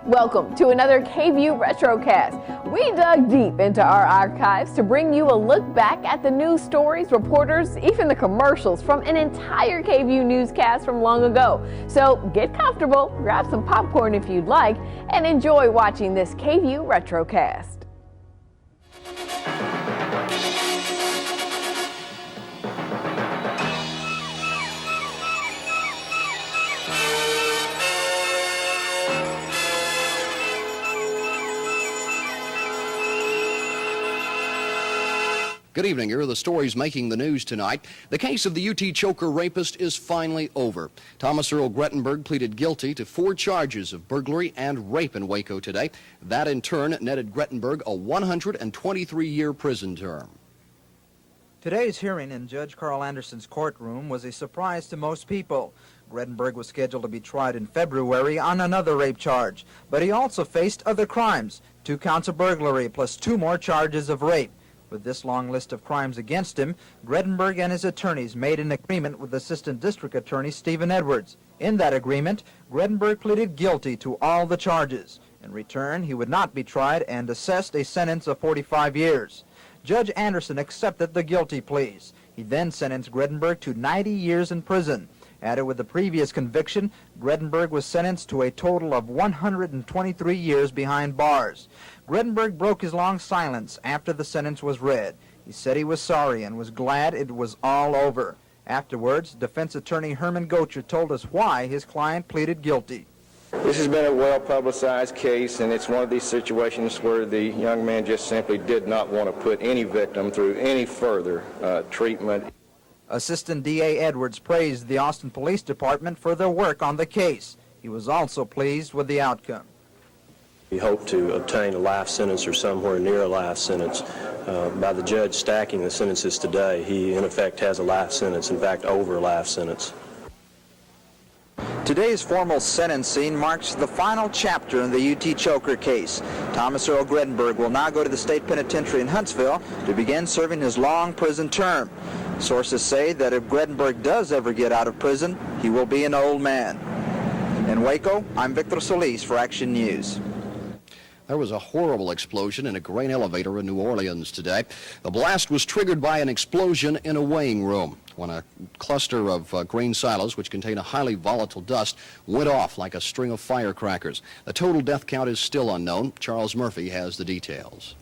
Welcome to another KVUE Retrocast. We dug deep into our archives to bring you a look back at the news stories, reporters, even the commercials from an entire KVUE newscast from long ago. So get comfortable, grab some popcorn if you'd like, and enjoy watching this KVUE Retrocast. Good evening. Here are the stories making the news tonight. The case of the UT choker rapist is finally over. Thomas Earl Grettenberg pleaded guilty to 4 charges of burglary and rape in Waco today. That in turn netted Grettenberg a 123-year prison term. Today's hearing in Judge Carl Anderson's courtroom was a surprise to most people. Grettenberg was scheduled to be tried in February on another rape charge, but he also faced other crimes, 2 counts of burglary plus 2 more charges of rape. With this long list of crimes against him, Grettenberg and his attorneys made an agreement with Assistant District Attorney Stephen Edwards. In that agreement, Grettenberg pleaded guilty to all the charges. In return, he would not be tried and assessed a sentence of 45 years. Judge Anderson accepted the guilty pleas. He then sentenced Grettenberg to 90 years in prison. Added with the previous conviction, Grettenberg was sentenced to a total of 123 years behind bars. Grettenberg broke his long silence after the sentence was read. He said he was sorry and was glad it was all over. Afterwards, defense attorney Herman Gocher told us why his client pleaded guilty. This has been a well-publicized case, and it's one of these situations where the young man just simply did not want to put any victim through any further treatment. Assistant D.A. Edwards praised the Austin Police Department for their work on the case. He was also pleased with the outcome. We hope to obtain a life sentence or somewhere near a life sentence. By the judge stacking the sentences today, he in effect has a life sentence, in fact over a life sentence. Today's formal sentencing marks the final chapter in the UT choker case. Thomas Earl Grettenberg will now go to the state penitentiary in Huntsville to begin serving his long prison term. Sources say that if Grettenberg does ever get out of prison, he will be an old man. In Waco, I'm Victor Solis for Action News. There was a horrible explosion in a grain elevator in New Orleans today. The blast was triggered by an explosion in a weighing room when a cluster of grain silos, which contain a highly volatile dust, went off like a string of firecrackers. The total death count is still unknown. Charles Murphy has the details.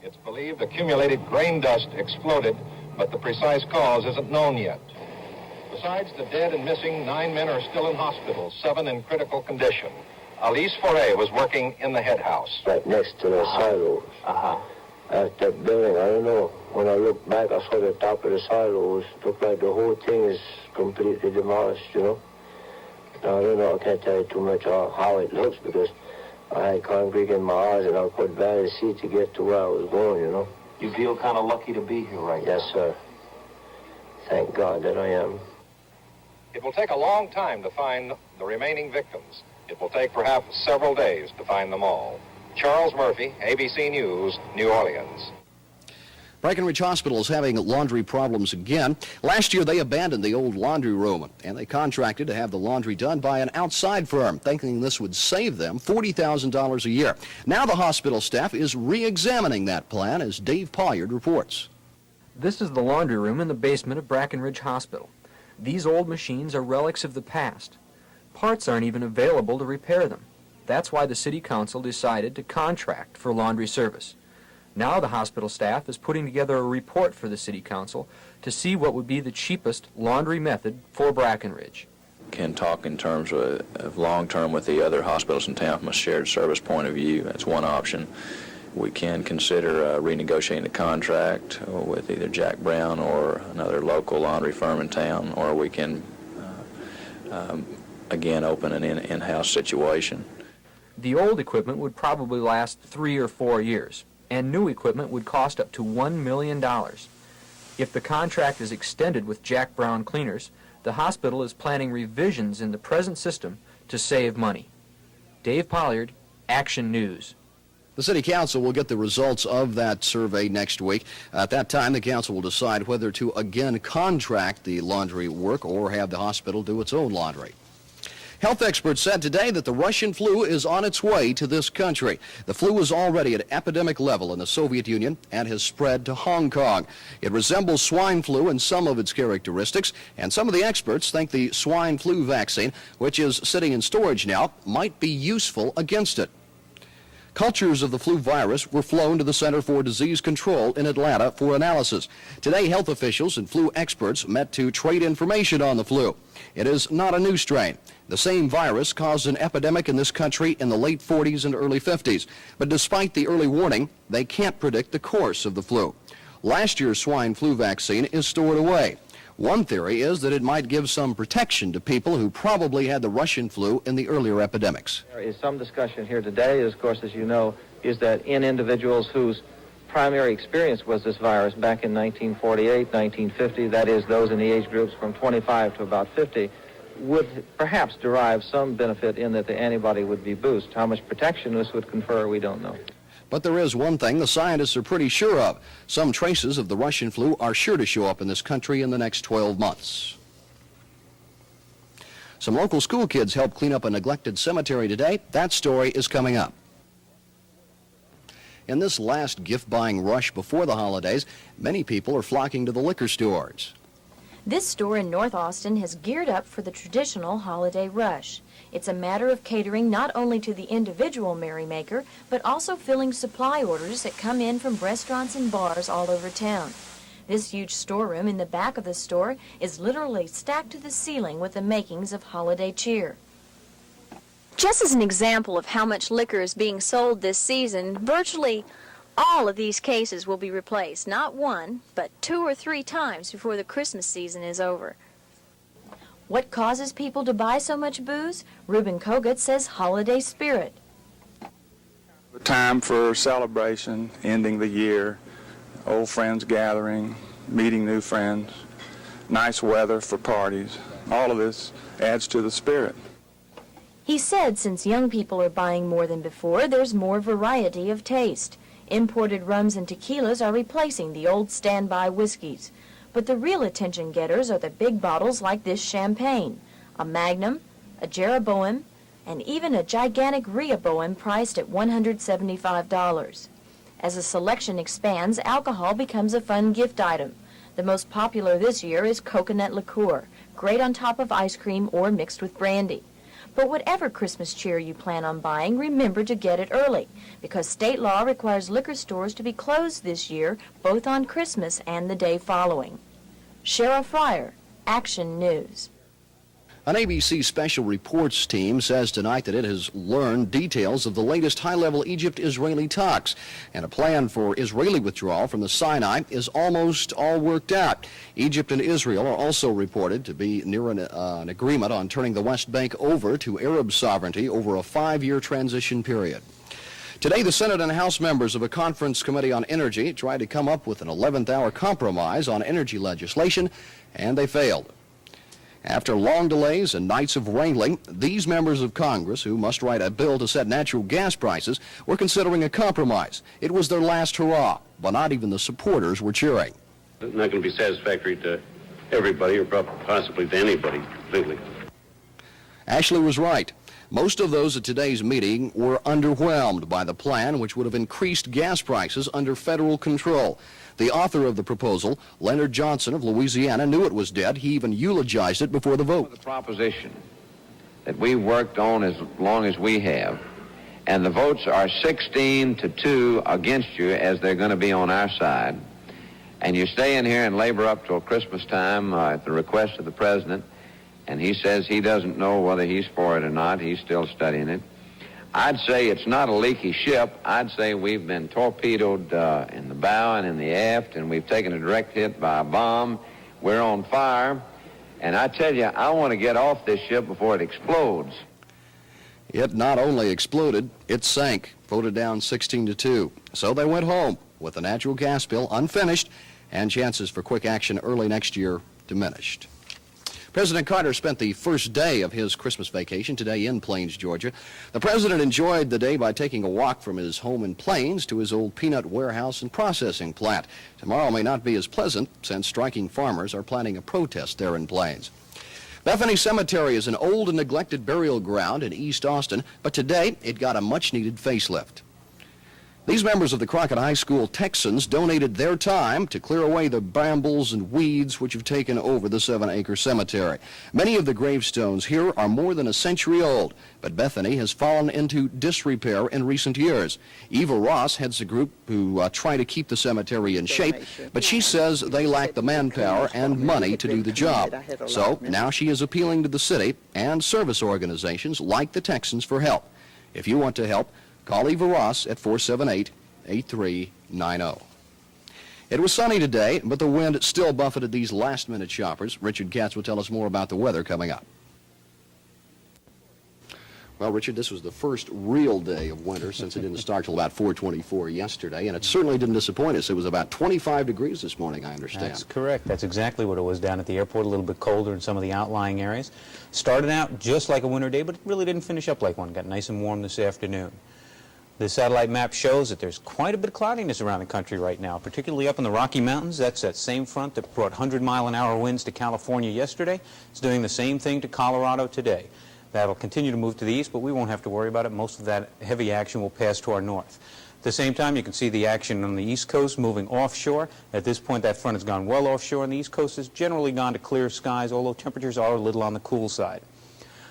It's believed accumulated grain dust exploded, but the precise cause isn't known yet. Besides the dead and missing, 9 men are still in hospital, 7 in critical condition. Alice Foray was working in the head house. Right next to the silos. At that building, I don't know. When I looked back, I saw the top of the silos. It looked like the whole thing is completely demolished, you know. Now, I don't know, I can't tell you too much how it looks because I had concrete in my eyes and I could barely see to get to where I was going, you know. You feel kind of lucky to be here right now? Yes, sir. Thank God that I am. It will take a long time to find the remaining victims. It will take perhaps several days to find them all. Charles Murphy, ABC News, New Orleans. Breckenridge Hospital is having laundry problems again. Last year, they abandoned the old laundry room, and they contracted to have the laundry done by an outside firm, thinking this would save them $40,000 a year. Now the hospital staff is re-examining that plan, as Dave Pollard reports. This is the laundry room in the basement of Breckenridge Hospital. These old machines are relics of the past. Parts aren't even available to repair them. That's why the City Council decided to contract for laundry service. Now the hospital staff is putting together a report for the City Council to see what would be the cheapest laundry method for Breckenridge. Can talk in terms of long-term with the other hospitals in town from a shared service point of view. That's one option. We can consider renegotiating the contract with either Jack Brown or another local laundry firm in town, or we can again open an in-house situation. The old equipment would probably last 3 or 4 years, and new equipment would cost up to $1 million. If the contract is extended with Jack Brown Cleaners, the hospital is planning revisions in the present system to save money. Dave Pollard, Action News. The City Council will get the results of that survey next week. At that time, the council will decide whether to again contract the laundry work or have the hospital do its own laundry. Health experts said today that the Russian flu is on its way to this country. The flu is already at epidemic level in the Soviet Union and has spread to Hong Kong. It resembles swine flu in some of its characteristics, and some of the experts think the swine flu vaccine, which is sitting in storage now, might be useful against it. Cultures of the flu virus were flown to the Center for Disease Control in Atlanta for analysis. Today, health officials and flu experts met to trade information on the flu. It is not a new strain. The same virus caused an epidemic in this country in the late 40s and early 50s. But despite the early warning, they can't predict the course of the flu. Last year's swine flu vaccine is stored away. One theory is that it might give some protection to people who probably had the Russian flu in the earlier epidemics. There is some discussion here today, of course, as you know, is that in individuals whose primary experience was this virus back in 1948, 1950, that is, those in the age groups from 25 to about 50, would perhaps derive some benefit in that the antibody would be boosted. How much protection this would confer, we don't know. But there is one thing the scientists are pretty sure of. Some traces of the Russian flu are sure to show up in this country in the next 12 months. Some local school kids helped clean up a neglected cemetery today. That story is coming up. In this last gift-buying rush before the holidays, many people are flocking to the liquor stores. This store in North Austin has geared up for the traditional holiday rush. It's a matter of catering not only to the individual merrymaker, but also filling supply orders that come in from restaurants and bars all over town. This huge storeroom in the back of the store is literally stacked to the ceiling with the makings of holiday cheer. Just as an example of how much liquor is being sold this season, virtually all of these cases will be replaced, not one, but 2 or 3 times before the Christmas season is over. What causes people to buy so much booze? Reuben Kogut says holiday spirit. Time for celebration, ending the year, old friends gathering, meeting new friends, nice weather for parties. All of this adds to the spirit. He said since young people are buying more than before, there's more variety of taste. Imported rums and tequilas are replacing the old standby whiskeys. But the real attention getters are the big bottles like this champagne, a Magnum, a Jeroboam, and even a gigantic Rehoboam priced at $175. As the selection expands, alcohol becomes a fun gift item. The most popular this year is coconut liqueur, great on top of ice cream or mixed with brandy. But whatever Christmas cheer you plan on buying, remember to get it early, because state law requires liquor stores to be closed this year, both on Christmas and the day following. Shara Fryer, Action News. An ABC Special Reports team says tonight that it has learned details of the latest high-level Egypt-Israeli talks, and a plan for Israeli withdrawal from the Sinai is almost all worked out. Egypt and Israel are also reported to be near an agreement on turning the West Bank over to Arab sovereignty over a 5-year transition period. Today, the Senate and House members of a conference committee on energy tried to come up with an 11th-hour compromise on energy legislation, and they failed. After long delays and nights of wrangling, these members of Congress, who must write a bill to set natural gas prices, were considering a compromise. It was their last hurrah, but not even the supporters were cheering. It's not going to be satisfactory to everybody or possibly to anybody completely. Ashley was right. Most of those at today's meeting were underwhelmed by the plan, which would have increased gas prices under federal control. The author of the proposal, Leonard Johnson of Louisiana, knew it was dead. He even eulogized it before the vote. The proposition that we worked on as long as we have, and the votes are 16-2 against you, as they're going to be on our side, and you stay in here and labor up till Christmas time at the request of the president, and he says he doesn't know whether he's for it or not. He's still studying it. I'd say it's not a leaky ship. I'd say we've been torpedoed in the bow and in the aft, and we've taken a direct hit by a bomb. We're on fire. And I tell you, I want to get off this ship before it explodes. It not only exploded, it sank, voted down 16-2. So they went home with the natural gas bill unfinished and chances for quick action early next year diminished. President Carter spent the first day of his Christmas vacation today in Plains, Georgia. The president enjoyed the day by taking a walk from his home in Plains to his old peanut warehouse and processing plant. Tomorrow may not be as pleasant since striking farmers are planning a protest there in Plains. Bethany Cemetery is an old and neglected burial ground in East Austin, but today it got a much-needed facelift. These members of the Crockett High School Texans donated their time to clear away the brambles and weeds which have taken over the 7-acre cemetery. Many of the gravestones here are more than a century old, but Bethany has fallen into disrepair in recent years. Eva Ross heads a group who try to keep the cemetery in shape, but she says they lack the manpower and money to do the job. So now she is appealing to the city and service organizations like the Texans for help. If you want to help, call Eva Ross at 478-8390. It was sunny today, but the wind still buffeted these last-minute shoppers. Richard Katz will tell us more about the weather coming up. Well, Richard, this was the first real day of winter since it didn't start till about 4:24 yesterday, and it certainly didn't disappoint us. It was about 25 degrees this morning, I understand. That's correct. That's exactly what it was down at the airport, a little bit colder in some of the outlying areas. Started out just like a winter day, but it really didn't finish up like one. Got nice and warm this afternoon. The satellite map shows that there's quite a bit of cloudiness around the country right now, particularly up in the Rocky Mountains. That's that same front that brought 100-mile-an-hour winds to California yesterday. It's doing the same thing to Colorado today. That'll continue to move to the east, but we won't have to worry about it. Most of that heavy action will pass to our north. At the same time, you can see the action on the east coast moving offshore. At this point, that front has gone well offshore, and the east coast has generally gone to clear skies, although temperatures are a little on the cool side.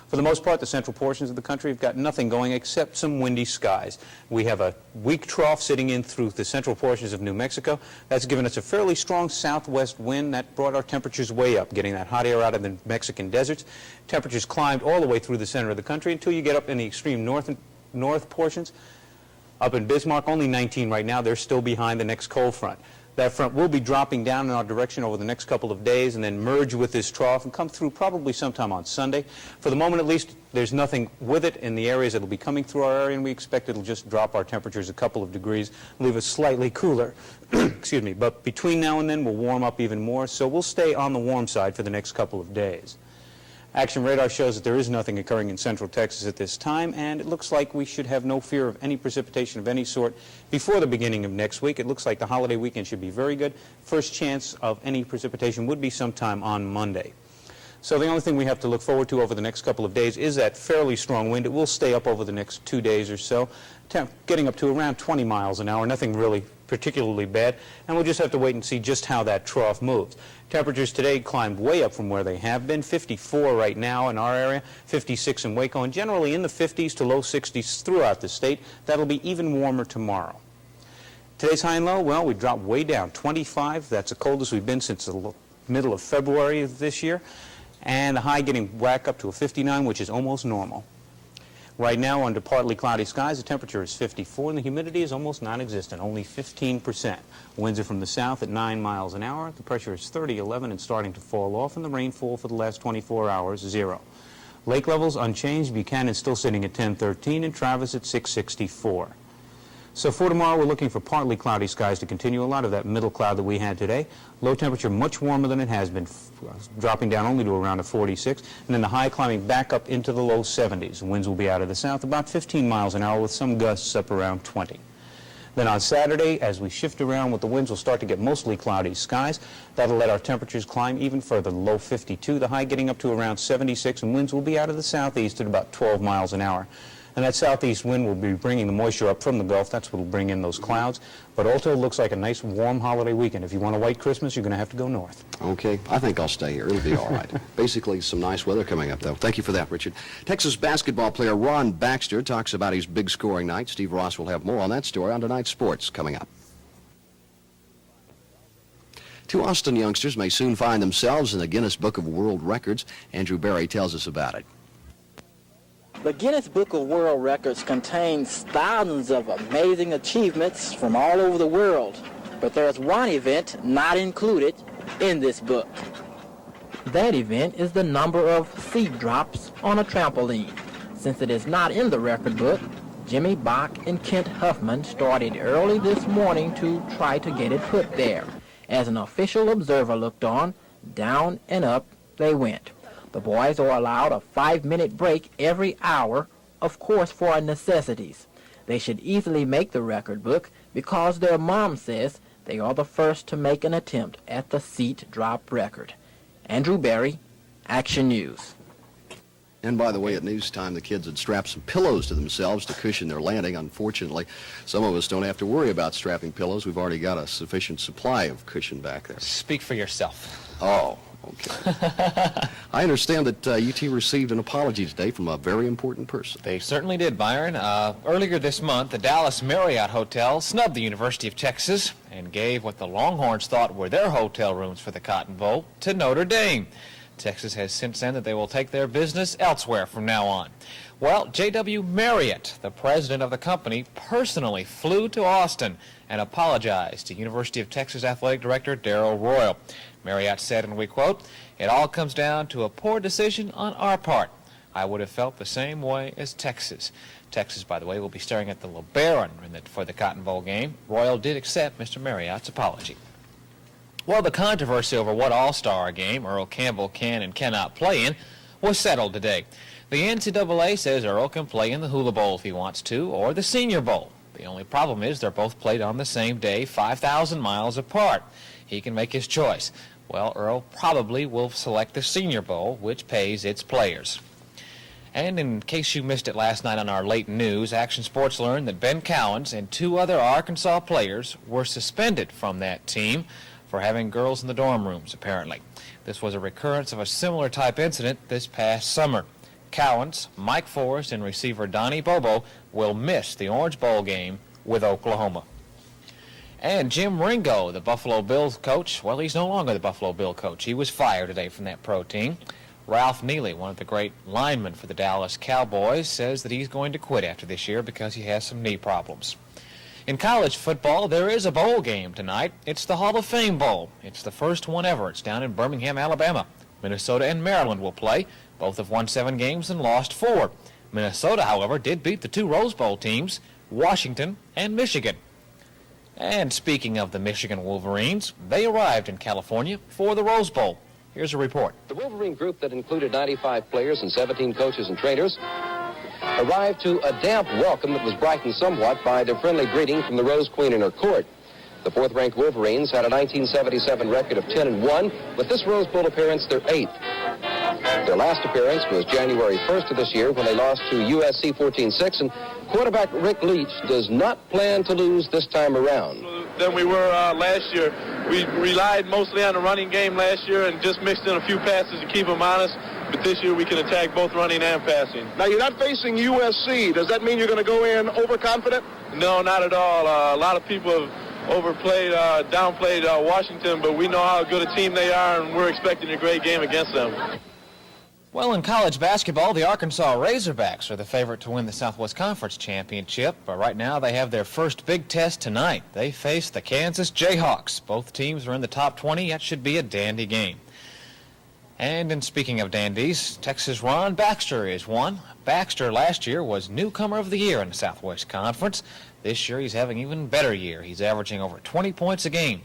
For the most part, the central portions of the country have got nothing going except some windy skies. We have a weak trough sitting in through the central portions of New Mexico. That's given us a fairly strong southwest wind that brought our temperatures way up, getting that hot air out of the Mexican deserts. Temperatures climbed all the way through the center of the country until you get up in the extreme north portions. Up in Bismarck, only 19 right now. They're still behind the next cold front. That front will be dropping down in our direction over the next couple of days and then merge with this trough and come through probably sometime on Sunday. For the moment, at least, there's nothing with it in the areas that will be coming through our area, and we expect it'll just drop our temperatures a couple of degrees, leave us slightly cooler. Excuse me. But between now and then, we'll warm up even more, so we'll stay on the warm side for the next couple of days. Action radar shows that there is nothing occurring in central Texas at this time, and it looks like we should have no fear of any precipitation of any sort before the beginning of next week. It looks like the holiday weekend should be very good. First chance of any precipitation would be sometime on Monday. So the only thing we have to look forward to over the next couple of days is that fairly strong wind. It will stay up over the next 2 days or so, getting up to around 20 miles an hour, nothing really particularly bad, and we'll just have to wait and see just how that trough moves. Temperatures today climbed way up from where they have been, 54 right now in our area, 56 in Waco, and generally in the 50s to low 60s throughout the state. That'll be even warmer tomorrow. Today's high and low, well, we dropped way down, 25. That's the coldest we've been since the middle of February of this year, and the high getting back up to a 59, which is almost normal. Right now, under partly cloudy skies, the temperature is 54, and the humidity is almost non-existent, only 15%. Winds are from the south at 9 miles an hour. The pressure is 30.11 and starting to fall off, and the rainfall for the last 24 hours, 0. Lake levels unchanged. Buchanan still sitting at 1013, and Travis at 664. So for tomorrow, we're looking for partly cloudy skies to continue. A lot of that middle cloud that we had today. Low temperature much warmer than it has been, dropping down only to around a 46. And then the high climbing back up into the low 70s. Winds will be out of the south about 15 miles an hour with some gusts up around 20. Then on Saturday, as we shift around with the winds, we'll start to get mostly cloudy skies. That'll let our temperatures climb even further, low 52. The high getting up to around 76, and winds will be out of the southeast at about 12 miles an hour. And that southeast wind will be bringing the moisture up from the Gulf. That's what will bring in those clouds. But also it looks like a nice warm holiday weekend. If you want a white Christmas, you're going to have to go north. Okay, I think I'll stay here. It'll be all right. Basically, some nice weather coming up, though. Thank you for that, Richard. Texas basketball player Ron Baxter talks about his big scoring night. Steve Ross will have more on that story on tonight's sports coming up. 2 Austin youngsters may soon find themselves in the Guinness Book of World Records. Andrew Berry tells us about it. The Guinness Book of World Records contains thousands of amazing achievements from all over the world, but there's one event not included in this book. That event is the number of seed drops on a trampoline. Since it is not in the record book, Jimmy Bach and Kent Huffman started early this morning to try to get it put there. As an official observer looked on, down and up they went. The boys are allowed a 5-minute break every hour, of course for necessities. They should easily make the record book because their mom says they are the first to make an attempt at the seat drop record. Andrew Berry, Action News. And by the way, at news time, the kids had strapped some pillows to themselves to cushion their landing. Unfortunately, some of us don't have to worry about strapping pillows. We've already got a sufficient supply of cushion back there. Speak for yourself. Oh, okay. I understand that UT received an apology today from a very important person. They certainly did, Byron. Earlier this month, the Dallas Marriott Hotel snubbed the University of Texas and gave what the Longhorns thought were their hotel rooms for the Cotton Bowl to Notre Dame. Texas has since said that they will take their business elsewhere from now on. Well, J.W. Marriott, the president of the company, personally flew to Austin and apologized to University of Texas Athletic Director Darrell Royal. Marriott said, and we quote, "It all comes down to a poor decision on our part. I would have felt the same way as Texas." Texas, by the way, will be staring at the LeBaron for the Cotton Bowl game. Royal did accept Mr. Marriott's apology. Well, the controversy over what All-Star game Earl Campbell can and cannot play in was settled today. The NCAA says Earl can play in the Hula Bowl if he wants to, or the Senior Bowl. The only problem is they're both played on the same day, 5,000 miles apart. He can make his choice. Well, Earl probably will select the Senior Bowl, which pays its players. And in case you missed it last night on our late news, Action Sports learned that Ben Cowens and 2 other Arkansas players were suspended from that team for having girls in the dorm rooms, apparently. This was a recurrence of a similar type incident this past summer. Cowens, Mike Forrest, and receiver Donnie Bobo will miss the Orange Bowl game with Oklahoma. And Jim Ringo, the Buffalo Bills coach, well, he's no longer the Buffalo Bill coach. He was fired today from that pro team. Ralph Neely, one of the great linemen for the Dallas Cowboys, says that he's going to quit after this year because he has some knee problems. In college football, there is a bowl game tonight. It's the Hall of Fame Bowl. It's the first one ever. It's down in Birmingham, Alabama. Minnesota and Maryland will play. Both have won 7 games and lost 4. Minnesota, however, did beat the 2 Rose Bowl teams, Washington and Michigan. And speaking of the Michigan Wolverines, they arrived in California for the Rose Bowl. Here's a report. The Wolverine group that included 95 players and 17 coaches and trainers arrived to a damp welcome that was brightened somewhat by their friendly greeting from the Rose Queen in her court. The 4th-ranked Wolverines had a 1977 record of 10-1, with this Rose Bowl appearance their 8th. Their last appearance was January 1st of this year when they lost to USC 14-6, and quarterback Rick Leach does not plan to lose this time around. Than we were last year. We relied mostly on the running game last year and just mixed in a few passes to keep them honest. But this year we can attack both running and passing. Now, you're not facing USC. Does that mean you're going to go in overconfident? No, not at all. A lot of people have downplayed Washington, but we know how good a team they are, and we're expecting a great game against them. Well, in college basketball, the Arkansas Razorbacks are the favorite to win the Southwest Conference Championship, but right now they have their first big test tonight. They face the Kansas Jayhawks. Both teams are in the top 20. That should be a dandy game. And in speaking of dandies, Texas' Ron Baxter is one. Baxter last year was Newcomer of the Year in the Southwest Conference. This year he's having an even better year. He's averaging over 20 points a game.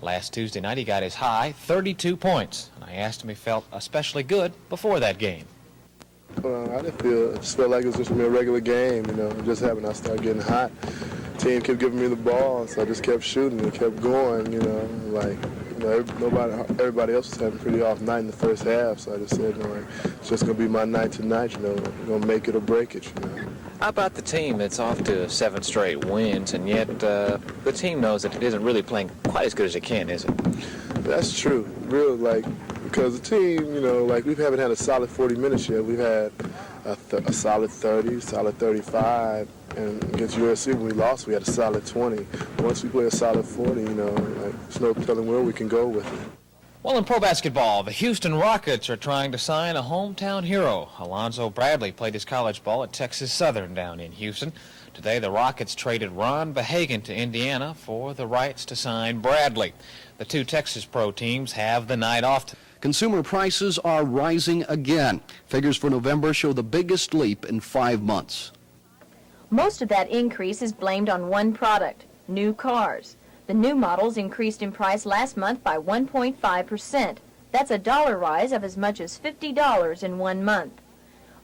Last Tuesday night he got his high, 32 points. And I asked him if he felt especially good before that game. I just felt like it was just going to be a regular game, just having I started getting hot. Team kept giving me the ball, so I just kept shooting and kept going, everybody else was having a pretty off night in the first half, so I just said, it's just going to be my night tonight, we're going to make it or break it, How about the team that's off to 7 straight wins, and yet the team knows that it isn't really playing quite as good as it can, is it? That's true, because the team, we haven't had a solid 40 minutes yet. We've had a solid 30, solid 35, and against USC when we lost, we had a solid 20. Once we play a solid 40, there's no telling where we can go with it. Well, in pro basketball, the Houston Rockets are trying to sign a hometown hero. Alonzo Bradley played his college ball at Texas Southern down in Houston. Today, the Rockets traded Ron Behagen to Indiana for the rights to sign Bradley. The 2 Texas pro teams have the night off. Consumer prices are rising again. Figures for November show the biggest leap in 5 months. Most of that increase is blamed on one product, new cars. The new models increased in price last month by 1.5%. That's a dollar rise of as much as $50 in 1 month.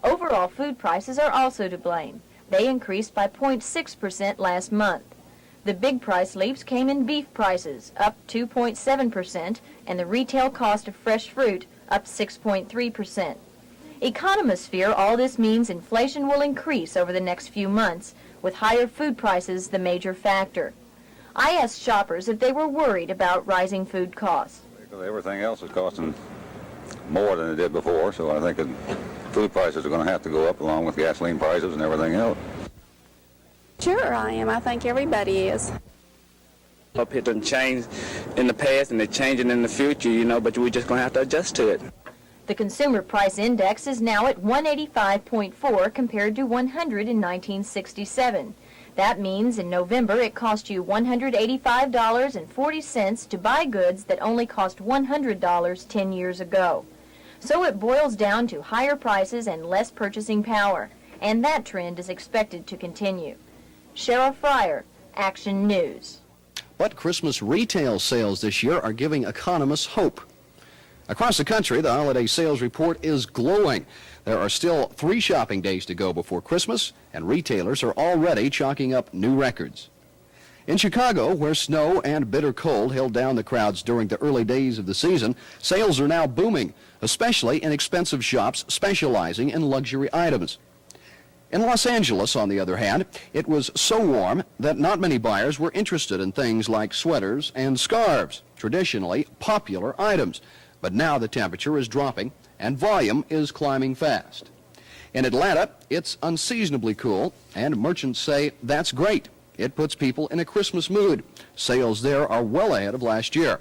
Overall food prices are also to blame. They increased by 0.6% last month. The big price leaps came in beef prices, up 2.7%, and the retail cost of fresh fruit, up 6.3%. Economists fear all this means inflation will increase over the next few months, with higher food prices the major factor. I asked shoppers if they were worried about rising food costs. Everything else is costing more than it did before, so I think that food prices are going to have to go up along with gasoline prices and everything else. Sure I am. I think everybody is. Up here done changed in the past and they're changing in the future, you know, but we're just going to have to adjust to it. The Consumer Price Index is now at 185.4 compared to 100 in 1967. That means in November it cost you $185.40 to buy goods that only cost $100 10 years ago. So it boils down to higher prices and less purchasing power, and that trend is expected to continue. Cheryl Fryer, Action News. But Christmas retail sales this year are giving economists hope. Across the country, the holiday sales report is glowing. There are still 3 shopping days to go before Christmas, and retailers are already chalking up new records. In Chicago, where snow and bitter cold held down the crowds during the early days of the season, sales are now booming, especially in expensive shops specializing in luxury items. In Los Angeles, on the other hand, it was so warm that not many buyers were interested in things like sweaters and scarves, traditionally popular items. But now the temperature is dropping and volume is climbing fast. In Atlanta, it's unseasonably cool, and merchants say that's great. It puts people in a Christmas mood. Sales there are well ahead of last year.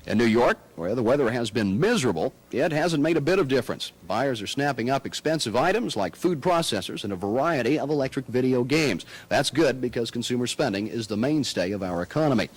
In New York, where the weather has been miserable, it hasn't made a bit of difference. Buyers are snapping up expensive items like food processors and a variety of electric video games. That's good because consumer spending is the mainstay of our economy.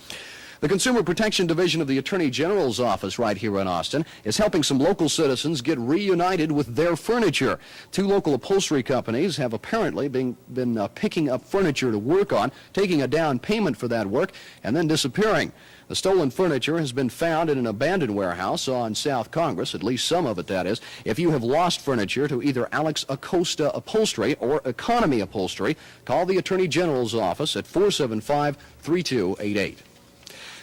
The Consumer Protection Division of the Attorney General's office right here in Austin is helping some local citizens get reunited with their furniture. 2 local upholstery companies have apparently been picking up furniture to work on, taking a down payment for that work, and then disappearing. The stolen furniture has been found in an abandoned warehouse on South Congress, at least some of it, that is. If you have lost furniture to either Alex Acosta Upholstery or Economy Upholstery, call the Attorney General's office at 475-3288.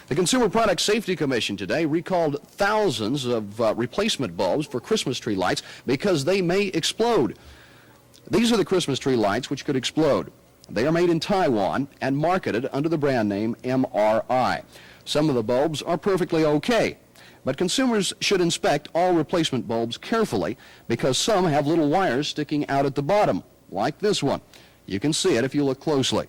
The Consumer Product Safety Commission today recalled thousands of replacement bulbs for Christmas tree lights because they may explode. These are the Christmas tree lights which could explode. They are made in Taiwan and marketed under the brand name MRI. Some of the bulbs are perfectly okay, but consumers should inspect all replacement bulbs carefully because some have little wires sticking out at the bottom, like this one. You can see it if you look closely.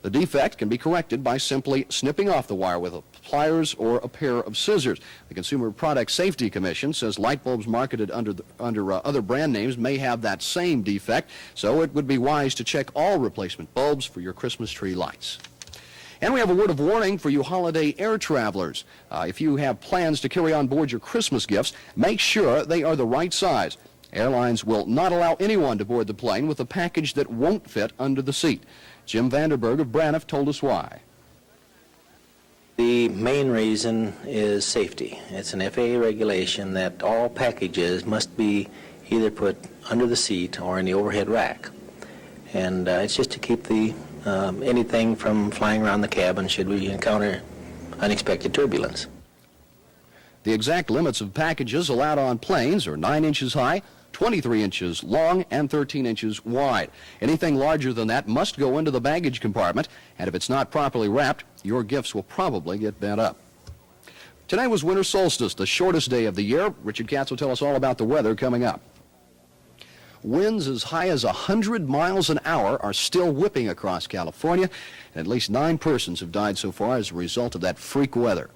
The defect can be corrected by simply snipping off the wire with pliers or a pair of scissors. The Consumer Product Safety Commission says light bulbs marketed under other brand names may have that same defect, so it would be wise to check all replacement bulbs for your Christmas tree lights. And we have a word of warning for you holiday air travelers. If you have plans to carry on board your Christmas gifts, make sure they are the right size. Airlines will not allow anyone to board the plane with a package that won't fit under the seat. Jim Vanderberg of Braniff told us why. The main reason is safety. It's an FAA regulation that all packages must be either put under the seat or in the overhead rack. And it's just to keep anything from flying around the cabin should we encounter unexpected turbulence. The exact limits of packages allowed on planes are 9 inches high, 23 inches long, and 13 inches wide. Anything larger than that must go into the baggage compartment, and if it's not properly wrapped, your gifts will probably get bent up. Today was winter solstice, the shortest day of the year. Richard Katz will tell us all about the weather coming up. Winds as high as 100 miles an hour are still whipping across California, and at least 9 persons have died so far as a result of that freak weather.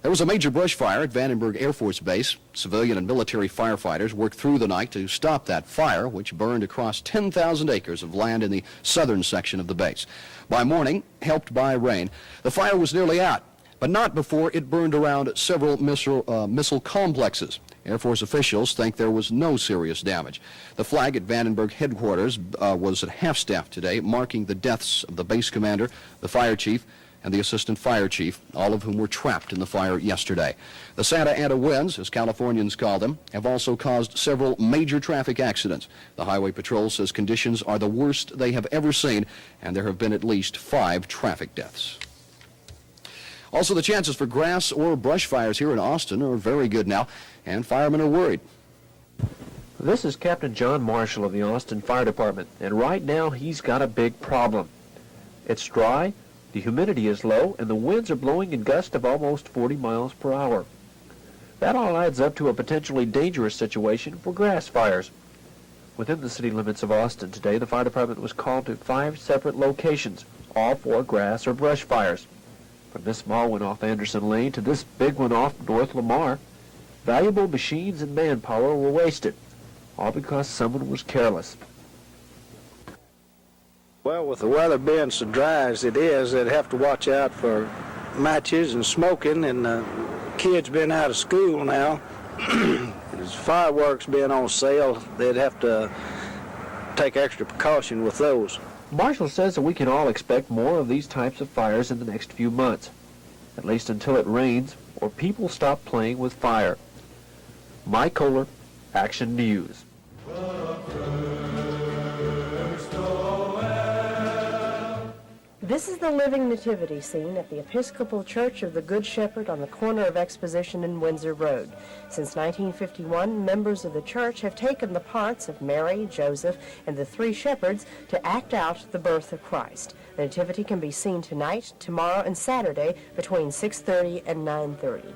There was a major brush fire at Vandenberg Air Force Base. Civilian and military firefighters worked through the night to stop that fire, which burned across 10,000 acres of land in the southern section of the base. By morning, helped by rain, the fire was nearly out, but not before it burned around several missile complexes. Air Force officials think there was no serious damage. The flag at Vandenberg headquarters was at half-staff today, marking the deaths of the base commander, the fire chief, and the assistant fire chief, all of whom were trapped in the fire yesterday. The Santa Ana winds, as Californians call them, have also caused several major traffic accidents. The Highway Patrol says conditions are the worst they have ever seen, and there have been at least 5 traffic deaths. Also, the chances for grass or brush fires here in Austin are very good now, and firemen are worried. This is Captain John Marshall of the Austin Fire Department, and right now he's got a big problem. It's dry, the humidity is low, and the winds are blowing in gusts of almost 40 miles per hour. That all adds up to a potentially dangerous situation for grass fires. Within the city limits of Austin today, the fire department was called to 5 separate locations, all for grass or brush fires. From this small one off Anderson Lane to this big one off North Lamar, valuable machines and manpower were wasted, all because someone was careless. Well, with the weather being so dry as it is, they'd have to watch out for matches and smoking, and kids being out of school now, there's fireworks being on sale, they'd have to take extra precaution with those. Marshall says that we can all expect more of these types of fires in the next few months, at least until it rains or people stop playing with fire. Mike Kohler, Action News. This is the living nativity scene at the Episcopal Church of the Good Shepherd on the corner of Exposition and Windsor Road. Since 1951, members of the church have taken the parts of Mary, Joseph, and the 3 shepherds to act out the birth of Christ. The nativity can be seen tonight, tomorrow, and Saturday between 6:30 and 9:30.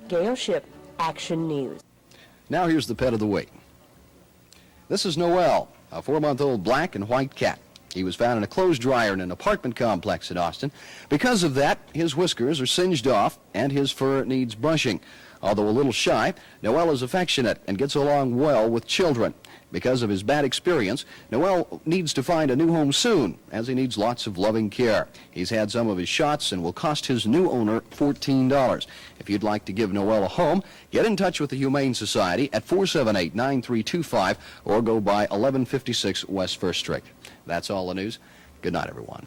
Gail Ship, Action News. Now here's the pet of the week. This is Noel, a 4-month-old black and white cat. He was found in a clothes dryer in an apartment complex in Austin. Because of that, his whiskers are singed off and his fur needs brushing. Although a little shy, Noel is affectionate and gets along well with children. Because of his bad experience, Noel needs to find a new home soon, as he needs lots of loving care. He's had some of his shots and will cost his new owner $14. If you'd like to give Noel a home, get in touch with the Humane Society at 478-9325 or go by 1156 West 1st Street. That's all the news. Good night, everyone.